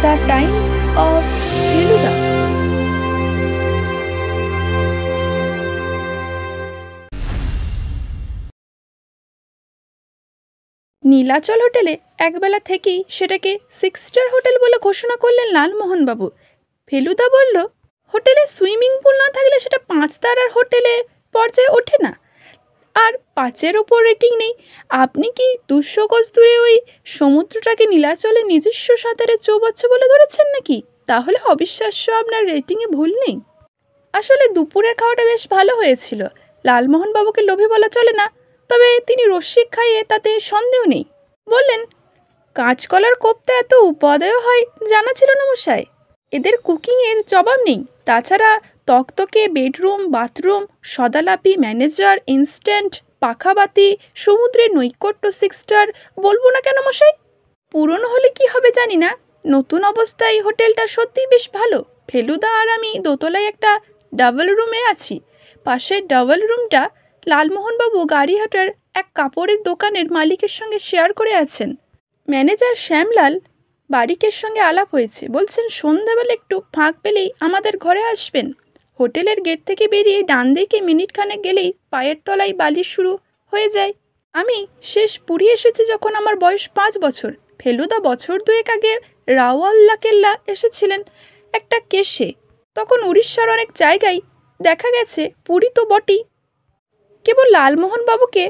The Times of Feluda. Nilachal হোটেলে একবেলা থেকেই সেটাকে 6 স্টার হোটেল বলে ঘোষণা করলেন লালমোহনবাবু। ফেলুদা বলল, হোটেলে সুইমিং পুল না থাকলে সেটা 5 তারার হোটেলে পর্যায়ে ওঠে না, আর 5-এর ওপর রেটিং নেই। আপনি কি 200 গজ দূরে ওই সমুদ্রটাকে নীলাচলে নিজস্ব সাঁতারে চৌবাচ্চা বলে ধরেছেন নাকি? তাহলে অবিশ্বাস্য, আপনার রেটিংয়ে ভুল নেই। আসলে দুপুরের খাওয়াটা বেশ ভালো হয়েছিল। লালমোহনবাবুকে লোভী বলা চলে না, তবে তিনি রসিক খাইয়ে তাতে সন্দেহ নেই। বললেন, কাঁচকলার কোপ্তা এত উপাদেয় হয় জানা ছিল না মশাই। এদের কুকিংয়ের জবাব নেই। তাছাড়া তকতকে বেডরুম, বাথরুম, সদালাপি ম্যানেজার, ইনস্ট্যান্ট পাখাবাতি, সমুদ্রের নৈকট্য 6 স্টার বলবো না কেন মশাই? পুরনো হলে কি হবে জানি না, নতুন অবস্থায় হোটেলটা সত্যিই বেশ ভালো। ফেলুদা আর আমি দোতলায় একটা ডাবল রুমে আছি। পাশের ডাবল রুমটা লালমোহনবাবু গাড়িহাটার এক কাপড়ের দোকানের মালিকের সঙ্গে শেয়ার করে আছেন। ম্যানেজার শ্যামলাল বারিকের সঙ্গে আলাপ হয়েছে। বলছেন সন্ধ্যাবেলা একটু ফাঁক পেলেই আমাদের ঘরে আসবেন। হোটেলের গেট থেকে বেরিয়ে ডান দিকে মিনিটখানেক গেলেই পায়ের তলায় বালি শুরু হয়ে যায়। আমি শেষ পুরী এসেছি যখন আমার বয়স 5 বছর। ফেলুদা বছর 2 আগে রাওয়াল্লা কেল্লা এসেছিলেন একটা কেসে। তখন উড়িষ্যার অনেক জায়গায় দেখা গেছে, পুরী তো বটেই। কেবল লালমোহনবাবুকে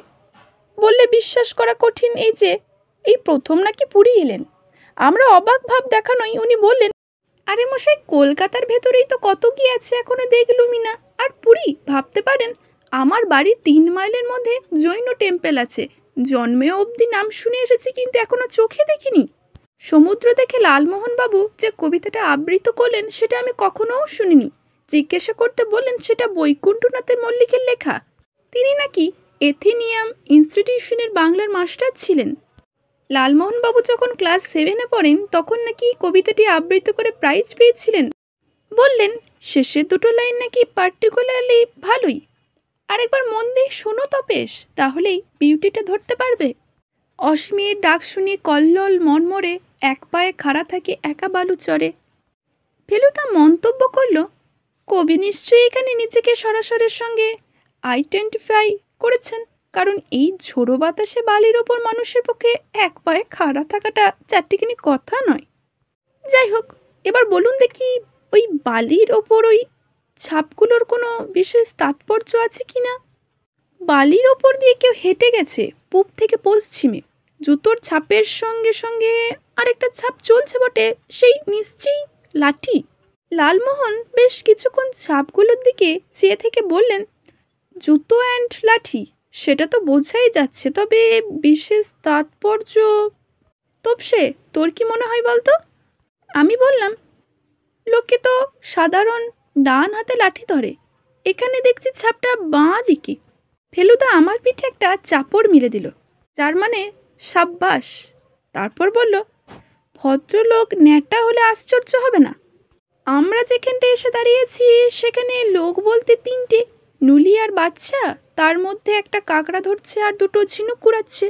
বললে বিশ্বাস করা কঠিন এই প্রথম নাকি পুরী এলেন। আমরা অবাক ভাব দেখানোই উনি বললেন, আরে মশাই, কলকাতার ভেতরেই তো কত কি আছে এখনো দেখলুমই না। আর পুরী ভাবতে পারেন, আমার বাড়ির 3 মাইলের মধ্যে জৈন টেম্পল আছে। জন্মে অবধি নাম শুনে এসেছি, কিন্তু এখনো চোখে দেখিনি। সমুদ্র দেখে লালমোহনবাবু যে কবিতাটা আবৃত্তি করলেন সেটা আমি কখনোও শুনিনি। জিজ্ঞাসা করতে বললেন সেটা বৈকুণ্ঠনাথের মল্লিকের লেখা। তিনি নাকি এথেনিয়াম ইনস্টিটিউশনের বাংলার মাস্টার ছিলেন। লালমোহনবাবু যখন ক্লাস 7-এ পড়েন তখন নাকি কবিতাটি আবৃত্তি করে প্রাইজ পেয়েছিলেন। বললেন শেষের 2 লাইন নাকি পার্টিকুলারলি ভালোই। আরেকবার মন দিয়ে শোনো তপেশ, তাহলেই বিউটিটা ধরতে পারবে। অশ্মির ডাক শুনি কল্লোল মর্মরে, এক পায়ে খাড়া থাকে একা বালু চরে। ফেলুদা মন্তব্য করল, কবি নিশ্চয়ই এখানে নিজেকে সরাসরির সঙ্গে আইডেন্টিফাই করেছেন, কারণ এই ঝোড়ো বাতাসে বালির ওপর মানুষের পক্ষে এক পায়ে খাড়া থাকাটা চারটিখানি কথা নয়। যাই হোক, এবার বলুন দেখি, ওই বালির ওপর ওই ছাপগুলোর কোনো বিশেষ তাৎপর্য আছে কি না? বালির ওপর দিয়ে কেউ হেঁটে গেছে পূব থেকে পশ্চিমে। জুতোর ছাপের সঙ্গে সঙ্গে আরেকটা ছাপ চলছে বটে, সেই নিশ্চয়ই লাঠি। লালমোহন বেশ কিছুক্ষণ ছাপগুলোর দিকে চেয়ে থেকে বললেন, জুতো অ্যান্ড লাঠি, সেটা তো বোঝাই যাচ্ছে, তবে বিশেষ তাৎপর্য। তপসে, তোর কি মনে হয় বলতো? আমি বললাম, লোকে তো সাধারণ ডান হাতে লাঠি ধরে, এখানে দেখছি ছাপটা বাঁ দিকে। ফেলুদা আমার পিঠে একটা চাপড় মেরে দিল, যার মানে সাব্বাস। তারপর বলল, ভদ্রলোক ন্যাটা হলে আশ্চর্য হবে না। আমরা যেখানটা এসে দাঁড়িয়েছি সেখানে লোক বলতে 3টে, নুলি আর বাচ্চা, তার মধ্যে একটা কাকড়া ধরছে আর 2টো ঝিনুক কুড়াচ্ছে।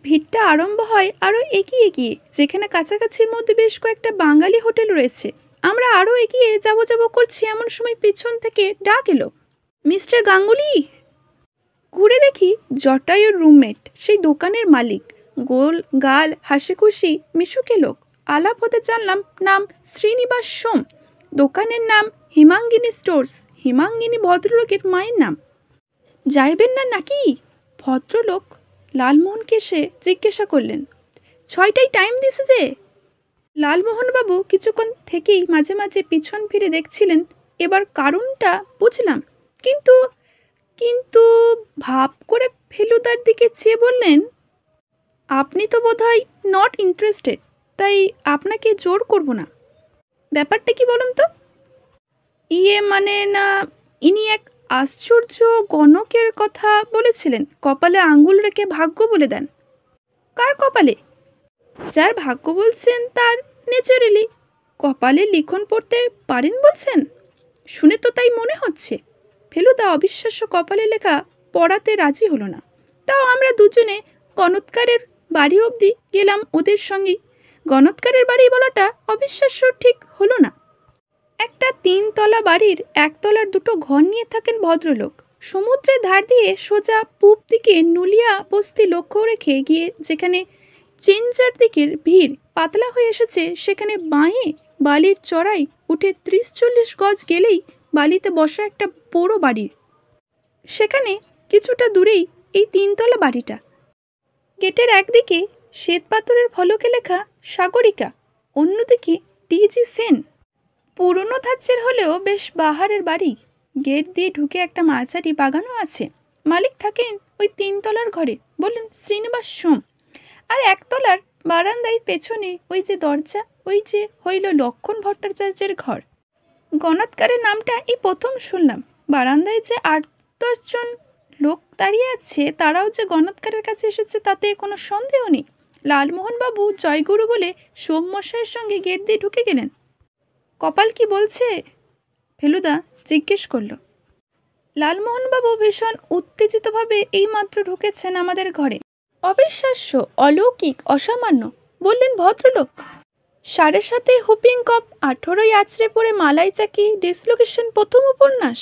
ভিড়টা আরম্ভ হয় আরও এগিয়ে গিয়ে, যেখানে কাছাকাছির মধ্যে বেশ কয়েকটা বাঙালি হোটেল রয়েছে। আমরা আরও এগিয়ে যাব করছি, এমন সময় পিছন থেকে ডাক এলো, মিস্টার গাঙ্গুলি। ঘুরে দেখি জটায়ুর রুমমেট, সেই দোকানের মালিক। গোল গাল, হাসি খুশি মিশুকে লোক। আলাপ হতে জানলাম নাম শ্রীনিবাস সোম, দোকানের নাম হিমাঙ্গিনী স্টোর্স। হিমাঙ্গিনী ভদ্রলোকের মায়ের নাম। যাইবেন না নাকি? ভদ্রলোক লালমোহনকে সে জিজ্ঞাসা করলেন। 6টায় টাইম দিছে যে। লালমোহনবাবু কিছুক্ষণ থেকেই মাঝে মাঝে পিছন ফিরে দেখছিলেন। এবার কারণটা বুঝলাম, কিন্তু কিন্তু ভাব করে ফেলুদার দিকে চেয়ে বললেন, আপনি তো বোধহয় নট ইন্টারেস্টেড, তাই আপনাকে জোর করব না। ব্যাপারটা কি বলুন তো? মানে না, ইনি এক আশ্চর্য গণকের কথা বলেছিলেন, কপালে আঙ্গুল রেখে ভাগ্য বলে দেন। কার কপালে? যার ভাগ্য বলছেন তার ন্যাচারালি। কপালে লিখন পড়তে পারেন বলছেন? শুনে তো তাই মনে হচ্ছে। ফেলুদা অবিশ্বাস্য কপালে লেখা পড়াতে রাজি হলো না। তাও আমরা দুজনে গণৎকারের বাড়ি অবধি গেলাম ওদের সঙ্গেই। গণৎকারের বাড়ি বলাটা অবিশ্বাস্য ঠিক হলো না। একটা 3 তলা বাড়ির 1 তলার 2টো ঘর নিয়ে থাকেন ভদ্রলোক। সমুদ্রের ধার দিয়ে সোজা পূব দিকে নুলিয়া বস্তি লক্ষ্য রেখে গিয়ে যেখানে চেঞ্জার দিকের ভিড় পাতলা হয়ে এসেছে, সেখানে বাঁয়ে বালির চড়াই উঠে 30-40 গজ গেলেই বালিতে বসা একটা বড় বাড়ি। সেখানে কিছুটা দূরেই এই 3 তলা বাড়িটা। গেটের একদিকে শ্বেত পাথরের ফলকে লেখা সাগরিকা, অন্যদিকে ডিজি সেন। পুরনো ধাঁচের হলেও বেশ বাহারের বাড়ি। গেট দিয়ে ঢুকে একটা মাঝারি বাগানও আছে। মালিক থাকেন ওই 3 তলার ঘরে, বললেন শ্রীনিবাস সোম। আর 1 তলার বারান্দায় পেছনে ওই যে দরজা, ওই যে হইল লক্ষণ ভট্টাচার্যের ঘর। গণৎকারের নামটা এই প্রথম শুনলাম। বারান্দায় যে 8-10 জন লোক দাঁড়িয়ে আছে, তারাও যে গণৎকারের কাছে এসেছে তাতে কোনো সন্দেহ নেই। লালমোহনবাবু জয়গুরু বলে সোমমশাইয়ের সঙ্গে গেট দিয়ে ঢুকে গেলেন। কপাল কি বলছে? ফেলুদা জিজ্ঞেস করল। লালমোহনবাবু ভীষণ উত্তেজিতভাবে এইমাত্র ঢুকেছেন আমাদের ঘরে। অবিশ্বাস্য, অলৌকিক, অসামান্য, বললেন ভদ্রলোক। 7:30 হুপিং কপ, 18ই আছড়ে পড়ে মালাই চাকি, ডিসলোকেশন প্রথম উপন্যাস,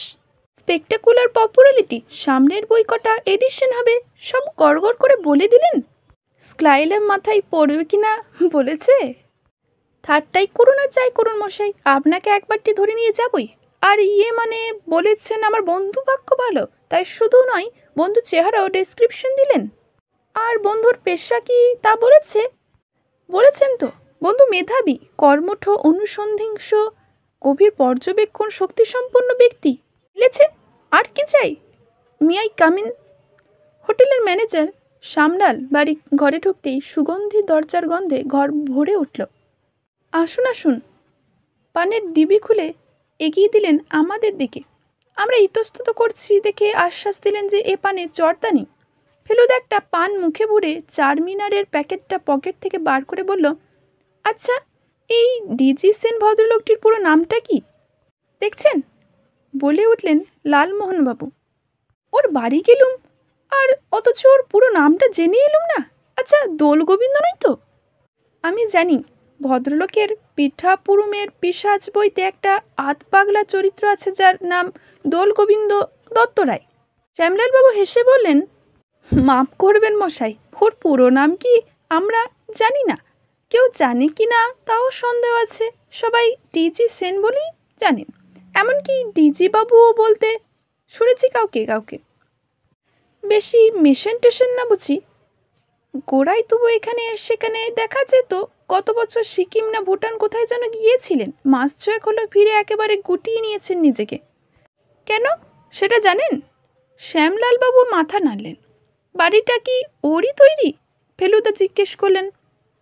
স্পেকটাকুলার পপুলারিটি, সামনের বই কটা এডিশন হবে, সব গড়গড় করে বলে দিলেন। স্ক্লাইলের মাথায় পড়বে কিনা বলেছে। ঠাট্টাই করুন আর যাই করুন মশাই, আপনাকে একবারটি ধরে নিয়ে যাবই। আর মানে বলেছেন আমার বন্ধু বাক্য ভালো, তাই শুধু নয়, বন্ধু চেহারাও ডেসক্রিপশন দিলেন। আর বন্ধুর পেশা কি তা বলেছেন তো। বন্ধু মেধাবী, কর্মঠ, অনুসন্ধিংস, গভীর পর্যবেক্ষণ শক্তিসম্পন্ন ব্যক্তি। মিলেছে? আর কি চাই? May I come in? হোটেলের ম্যানেজার সামলাল বাড়ি ঘরে ঢুকতেই সুগন্ধি দরজার গন্ধে ঘর ভরে উঠল। আসুন আসুন। পানের ডিবি খুলে এগিয়ে দিলেন আমাদের দিকে। আমরা ইতস্তত করছি দেখে আশ্বাস দিলেন যে এ পানে জর্দা নেই। ফেলুদা একটা পান মুখে ভরে চারমিনারের প্যাকেটটা পকেট থেকে বার করে বলল, আচ্ছা, এই ডিজি সেন ভদ্রলোকটির পুরো নামটা কি? দেখছেন, বলে উঠলেন লালমোহনবাবু। ওর বাড়ি গেলুম আর অথচ ওর পুরো নামটা জেনে এলুম না। আচ্ছা, দোল গোবিন্দ নয় তো? আমি জানি ভদ্রলোকের পিঠাপুরুমের পিশাচ বইতে একটা আধপাগলা চরিত্র আছে যার নাম দোল গোবিন্দ দত্তরায়। শ্যামলালবাবু হেসে বললেন, মাপ করবেন মশাই, ওর পুরো নাম কি আমরা জানি না। কেউ জানে কি না তাও সন্দেহ আছে। সবাই ডিজি সেন বলেই জানেন। এমনকি ডিজি বাবুও বলতে শুনেছি কাউকে। বেশি মেশন টেশন না বুঝি? গোড়ায় তবু এখানে সেখানে দেখা যেত। গত বছর সিকিম না ভুটান কোথায় যেন গিয়েছিলেন, মাস 6 হলো ফিরে একেবারে গুটিয়ে নিয়েছেন নিজেকে। কেন সেটা জানেন? শ্যামলালবাবু মাথা নাড়লেন। বাড়িটা কি ওরই তৈরি? ফেলুদা জিজ্ঞেস করলেন।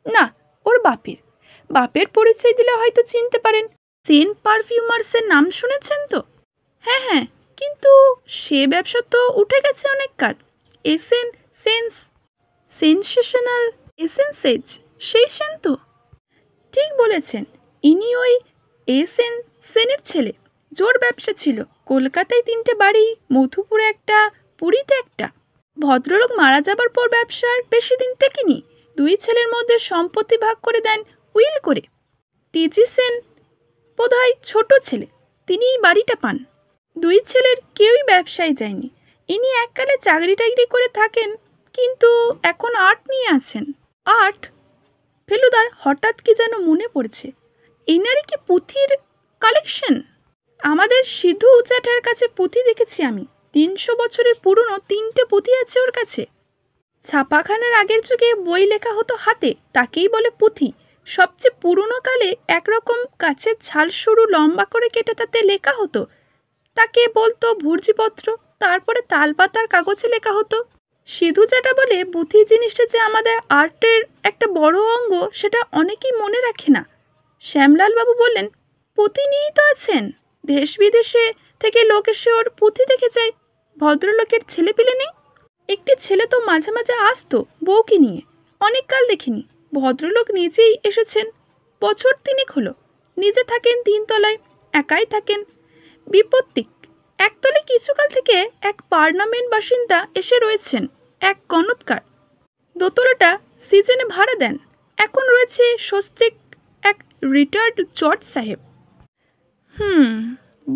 না, ওর বাপের পরিচয় দিলে হয়তো চিনতে পারেন। সেন পারফিউমার্সের নাম শুনেছেন তো? হ্যাঁ, কিন্তু সে ব্যবসা তো উঠে গেছে অনেক কাল। সেনসেশনাল এসেন্সেজ, সেই সেন তো? ঠিক বলেছেন, ইনি ওই সেনের ছেলে। জোর ব্যবসা ছিল। কলকাতায় 3টে বাড়ি, মধুপুরে একটা, পুরীতে একটা। ভদ্রলোক মারা যাবার পর ব্যবসার বেশি দিন টেকেনি। 2 ছেলের মধ্যে সম্পত্তি ভাগ করে দেন উইল করে। ডিজি সেন বোধহয় ছোট ছেলে, তিনিই বাড়িটা পান। 2 ছেলের কেউই ব্যবসায় যায়নি। ইনি এককালে চাকরি টাকরি করে থাকেন, কিন্তু এখন আর্ট নিয়ে আছেন। আর্ট? ফেলুদার হঠাৎ কি যেন মনে পড়ছে। এনারই কি পুঁথির কালেকশন? আমাদের সিধু জ্যাঠার কাছে পুঁথি দেখেছি আমি। 300 বছরের পুরনো 3টে পুঁথি আছে ওর কাছে। ছাপাখানার আগের যুগে বই লেখা হতো হাতে, তাকেই বলে পুঁথি। সবচেয়ে পুরনো কালে একরকম গাছের ছাল সরু লম্বা করে কেটে তাতে লেখা হতো, তাকে বলতো ভুর্জিপত্র। তারপরে তালপাতার কাগজে লেখা হতো। সিধু জ্যাঠা বলে পুঁথি জিনিসটা যে আমাদের আর্টের একটা বড় অঙ্গ, সেটা অনেকেই মনে রাখে না। শ্যামলালবাবু বললেন, পুঁথি নিয়েই তো আছেন। দেশ বিদেশে থেকে লোক এসে ওর পুঁথি দেখে যায়। ভদ্রলোকের ছেলে পিলে নেই? একটি ছেলে তো মাঝে মাঝে আসতো বউকে নিয়ে। অনেক কাল দেখিনি। ভদ্রলোক নিজেই এসেছেন, বছর 3 হলো। নিজে থাকেন 3 তলায়, একাই থাকেন। বিপত্তিক। 1 তলায় কিছুকাল থেকে এক পার্লামেন্ট বাসিন্দা এসে রয়েছেন, এক গণৎকার। 2 তলাটা সিজনে ভাড়া দেন। এখন রয়েছে স্বস্তিক এক রিটায়ার্ড জজ সাহেব।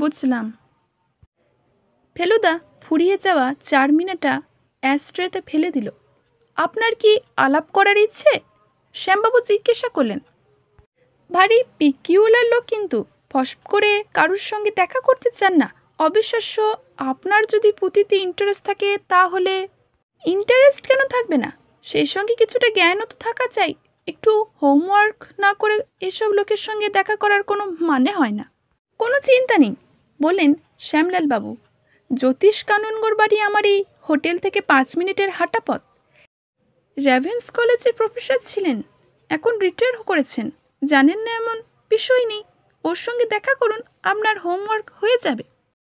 বুঝলাম। ফেলুদা ফুরিয়ে যাওয়া চারমিনাটা অ্যাশট্রেতে ফেলে দিল। আপনার কি আলাপ করার ইচ্ছে? শ্যামবাবু জিজ্ঞাসা করলেন। ভারী পিকিউলার লোক কিন্তু, ফস করে কারুর সঙ্গে দেখা করতে চান না। অবিশ্বাস্য। আপনার যদি পুঁথিতে ইন্টারেস্ট থাকে তাহলে। ইন্টারেস্ট কেন থাকবে না? সেই সঙ্গে কিছুটা জ্ঞানও তো থাকা চাই। একটু হোমওয়ার্ক না করে এসব লোকের সঙ্গে দেখা করার কোনো মানে হয় না। কোনো চিন্তা নেই, বললেন শ্যামলাল বাবু। জ্যোতিষ কানুনগোর বাড়ি আমার এই হোটেল থেকে 5 মিনিটের হাঁটা পথ। রেভেন্স কলেজের প্রফেসর ছিলেন, এখন রিটায়ার করেছেন। জানেন না এমন বিষয় নেই। ওর সঙ্গে দেখা করুন, আপনার হোমওয়ার্ক হয়ে যাবে।